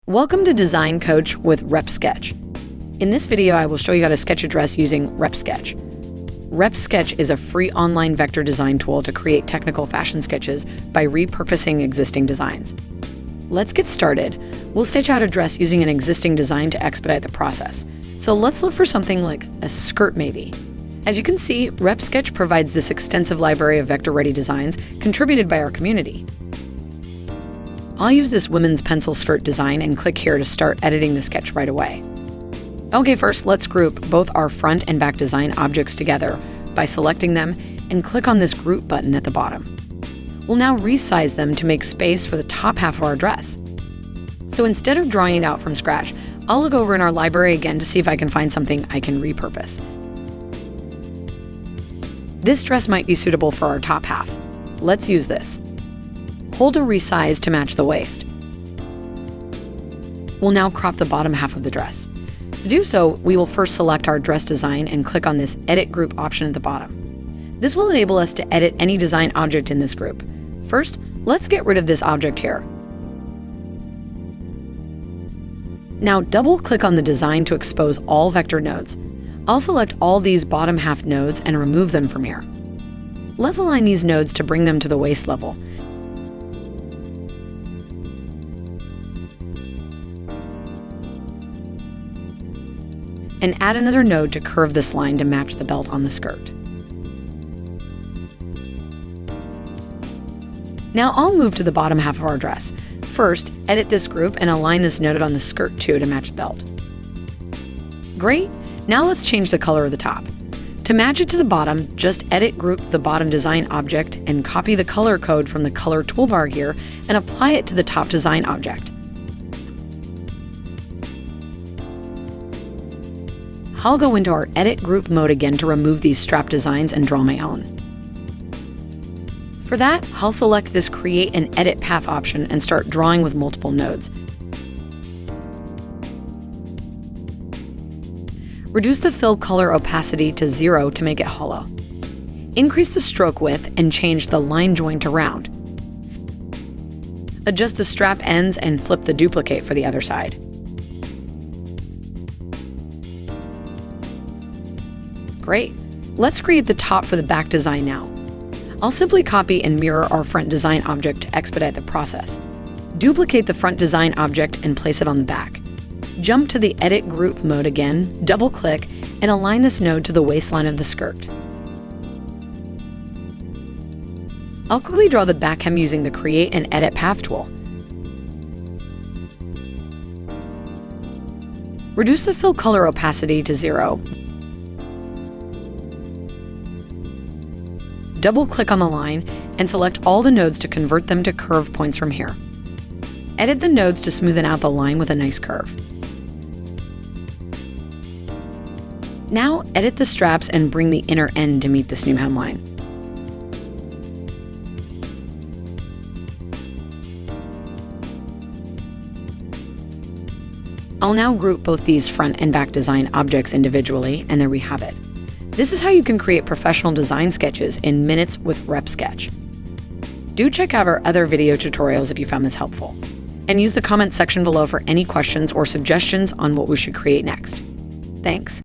Welcome to Design Coach with Repsketch. In this video, I will show you how to sketch a dress using Repsketch. Repsketch is a free online vector design tool to create technical fashion sketches by repurposing existing designs. Let's get started. We'll sketch out a dress using an existing design to expedite the process. So let's look for something like a skirt maybe. As you can see, Repsketch provides this extensive library of vector-ready designs contributed by our community. I'll use this women's pencil skirt design and click here to start editing the sketch right away. Okay, first let's group both our front and back design objects together by selecting them and click on this group button at the bottom. We'll now resize them to make space for the top half of our dress. So instead of drawing it out from scratch, I'll look over in our library again to see if I can find something I can repurpose. This dress might be suitable for our top half. Let's use this. Hold to resize to match the waist. We'll now crop the bottom half of the dress. To do so, we will first select our dress design and click on this Edit Group option at the bottom. This will enable us to edit any design object in this group. First, let's get rid of this object here. Now double-click on the design to expose all vector nodes. I'll select all these bottom half nodes and remove them from here. Let's align these nodes to bring them to the waist level. And add another node to curve this line to match the belt on the skirt. Now I'll move to the bottom half of our dress. First, edit this group and align this node on the skirt too to match the belt. Great! Now let's change the color of the top. To match it to the bottom, just edit group the bottom design object and copy the color code from the color toolbar here and apply it to the top design object. I'll go into our edit group mode again to remove these strap designs and draw my own. For that, I'll select this create and edit path option and start drawing with multiple nodes. Reduce the fill color opacity to 0 to make it hollow. Increase the stroke width and change the line join to round. Adjust the strap ends and flip the duplicate for the other side. Great. Let's create the top for the back design now. I'll simply copy and mirror our front design object to expedite the process. Duplicate the front design object and place it on the back. Jump to the Edit Group mode again, double-click, and align this node to the waistline of the skirt. I'll quickly draw the back hem using the Create and Edit Path tool. Reduce the fill color opacity to 0. Double-click on the line and select all the nodes to convert them to curve points from here. Edit the nodes to smoothen out the line with a nice curve. Now edit the straps and bring the inner end to meet this new hemline. I'll now group both these front and back design objects individually, and there we have it. This is how you can create professional design sketches in minutes with Repsketch. Do check out our other video tutorials if you found this helpful. And use the comment section below for any questions or suggestions on what we should create next. Thanks.